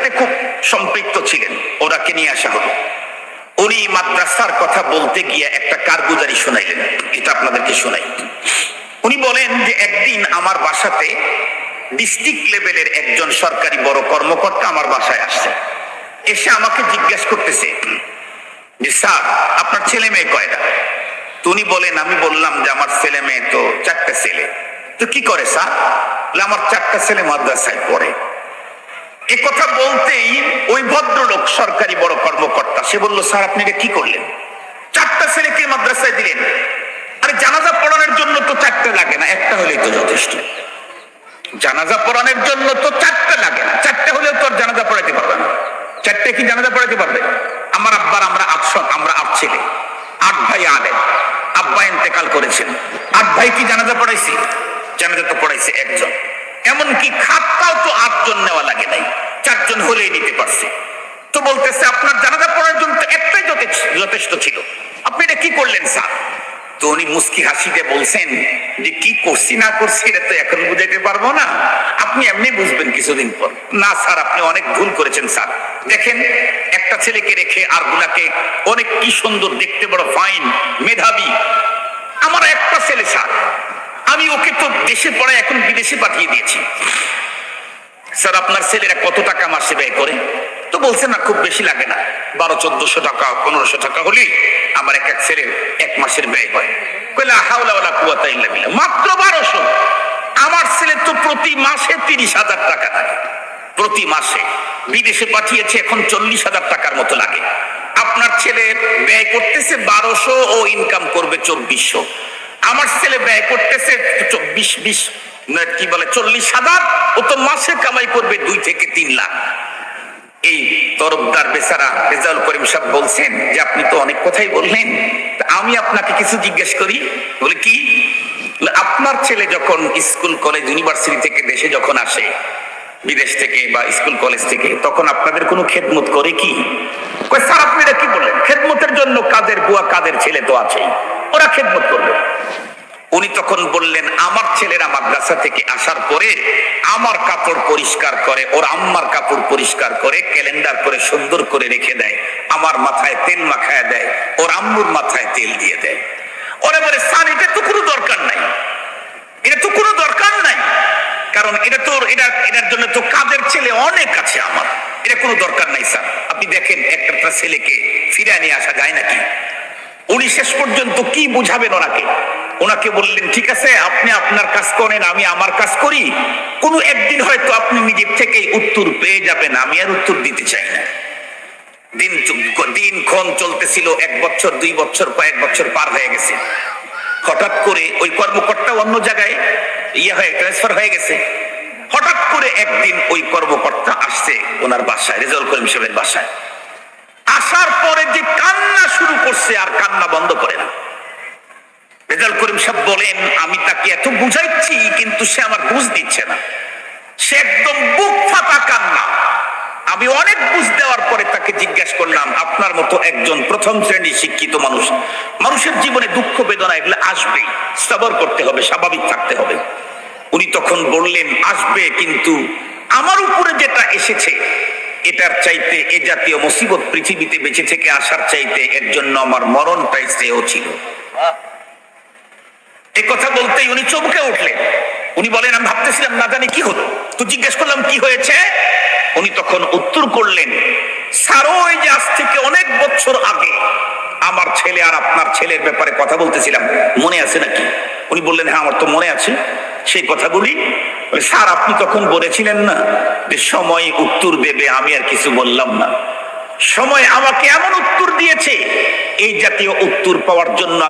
সাথে খুব সম্পৃক্ত ছিলেন, ওনাকে নিয়ে আসা হলো। উনি মাদ্রাসার কথা বলতে গিয়ে একটা কারগুজারি শোনাইলেন, এটা আপনাদেরকে শোনাই। উনি বলেন যে একদিন আমার বাসাতে ডিস্ট্রিক্ট লেভেলের একজন সরকারি বড় কর্মকর্তা আমার বাসায় আসছে। এসে আমাকে জিজ্ঞাসা করতেছে যে স্যার আপনার ছেলে মেয়ে কয়টা? তো উনি বলেন, আমি বললাম যে আমার ছেলে মেয়ে তো 4টা ছেলে। তো কি করে স্যার? আমার 4টা ছেলে মাদ্রাসায় পড়ে। এ কথা বলতেই ওই ভদ্রলোক সরকারি বড় কর্মকর্তা সে বলল, স্যার আপনি এটা কি করলেন? 4টা ছেলেকে মাদ্রাসায় দিলেন। আরে জানাজা পড়ানোর জন্য তো 4টা লাগে না, একটা হলেই তো যথেষ্ট। জানাজা পড়ানোর জন্য তো 4টা লাগে না, 4টা হলেও তো জানাজা পড়াইতে পারবে না। 4টা কি জানাজা পড়াইতে পারবে? আমার আব্বার আমরা 8 ছেলে, 8 ভাই আলেম। আব্বা ইন্তেকাল করেছেন, 8 ভাই কি জানাজা পড়াইছি? জানাজা তো পড়াইছে একজন। এমনকি খাতটাও তো 8 জন নেওয়া লাগে নাই, 4 জন হলেই নিতে পারছে। তো বলতেছে আপনার জানাজা পড়ার জন্য তো একটাই যথেষ্ট ছিল, আপনি এটা কি করলেন স্যার? তো উনি মুস্কি হাসিতে বলছেন যে কি করছি না করছি এটা তো এখন বুঝাইতে পারবো না, আপনি এমনি বুঝবেন কিছুদিন পর। না স্যার আপনি অনেক ভুল করেছেন স্যার, দেখেন একটা ছেলেকে রেখে আর গুলাকে অনেক কি সুন্দর দেখতে, বড় ফাইন মেধাবী। আমার একটা ছেলে স্যার, আমি ওকে তো দেশে পড়ায় এখন বিদেশে পাঠিয়ে দিয়েছি। স্যার আপনার ছেলেরা কত টাকা মাসে ব্যয় করে? তো বলছে না খুব বেশি লাগে না, 1200-1400 টাকা 1500 টাকা হলেই আমার এক ছেলের 1 মাসের ব্যয় হয়। কইলা হাওলা ওয়ালা কুওয়াতা ইল্লা বিল্লাহ, মাত্র 1200? আমার ছেলে তো প্রতি মাসে 30,000 টাকা লাগে, প্রতি মাসে। বিদেশে পাঠিয়েছে, এখন 40,000 টাকার মতো লাগে। আপনার ছেলে ব্যয় করতেছে 1200, ও ইনকাম করবে 2400। আমার ছেলে ব্যয় করতেছে 40,000, ও তো মাসে কামাই করবে 2 থেকে 3 লাখ। এই তরফদার বেচারা রেজাউল করিম সাহেব বলছেন যে আপনি তো অনেক কথাই বললেন, আমি আপনাকে কিছু জিজ্ঞেস করি। বলে কি? আপনার ছেলে যখন স্কুল কলেজ ইউনিভার্সিটি থেকে দেশে যখন আসে, বিদেশ থেকে বা স্কুল কলেজ থেকে, তখন আপনাদের কোনো খেদমত করে কি? কই স্যার আপনি এটা কি বললেন? খেদমতের জন্য কাদের বুয়া কাদের ছেলে তো আছেই, ওরা খেদমত করবে। উনি তখন বললেন, আমার ছেলেরা মাদ্রাসা থেকে আসার পরে আমার কাপড় পরিষ্কার করে, ওর আম্মার কাপড় পরিষ্কার করে, ক্যালেন্ডার করে সুন্দর করে রেখে দেয়, আমার মাথায় তেল মাখায় দেয়, ওর আম্মুর মাথায় তেল দিয়ে দেয়। ওরা বলে স্যার এটা তো কোনো দরকার নাই, এটা তো কোনো দরকার নাই, কারণ এটা তো এটার জন্য তো কাদের ছেলে অনেক আছে, আমার এটা কোনো দরকার নাই স্যার। আপনি দেখেন একটা ছেলেকে ফিরে নিয়ে আসা যায় নাকি? উনি শেষ পর্যন্ত কি বুঝাবেন ওনাকে? ওনাকে বললেন ঠিক আছে আপনি আপনার কাজ করেন, আমি আমার কাজ করি, কোনো একদিন হয়তো আপনি নিজের থেকেই উত্তর পেয়ে যাবেন, আমি আর উত্তর দিতে চাই না। দিনক্ষণ চলতেছিল, 1 বছর 2 বছর, কয়েক বছর পার হয়ে গেছে। হঠাৎ করে ওই কর্মকর্তা অন্য জায়গায় ট্রান্সফার হয়ে গেছে। হঠাৎ করে একদিন ওই কর্মকর্তা আসছে ওনার বাসায়, রেজাউল করিম সাহেবের বাসায়। আসার পরে যে কান্না শুরু করছে, আর কান্না বন্ধ করে না। রেজাউল করিম সাহেব বলেন, আমি তাকে এত বুঝাইছি কিন্তু সে আমার বুঝ দিচ্ছে না, সে একদম বুক ফাটা কান্না। আমি অনেক বুঝ দেওয়ার পরে তাকে জিজ্ঞাসা করলাম, আপনার মতো একজন প্রথম শ্রেণীর শিক্ষিত মানুষ, মানুষের জীবনে দুঃখ বেদনা এগুলো আসবেই, সবর করতে হবে, স্বাভাবিক থাকতে হবে। উনি তখন বললেন, আসবে, কিন্তু আমার উপরে যেটা এসেছে এটার চাইতে, এ জাতীয় মুসিবত পৃথিবীতে বেঁচে থেকে আসার চাইতে এর জন্য আমার মরণটাই শ্রেয় ছিল। এই কথা বলতেই উনি চমকে উঠলেন। উনি বলেন, আমি ভাবতেছিলাম না জানি কি হলো, তো জিজ্ঞেস করলাম কি হয়েছে। উনি তখন উত্তর করলেন, স্যার ওই যে আজ থেকে অনেক বছর আগে আমার ছেলে আর আপনার ছেলের ব্যাপারে কথা বলতেছিলাম, মনে আছে নাকি? উনি বললেন, হ্যাঁ আমার তো মনে আছে সেই কথাগুলি। স্যার আপনি তখন বলেছিলেন না যে সময় উত্তর দেবে, আমি আর কিছু বললাম না। সময় আমাকে এমন উত্তর দিয়েছে, এই জাতীয় উত্তর পাওয়ার জন্য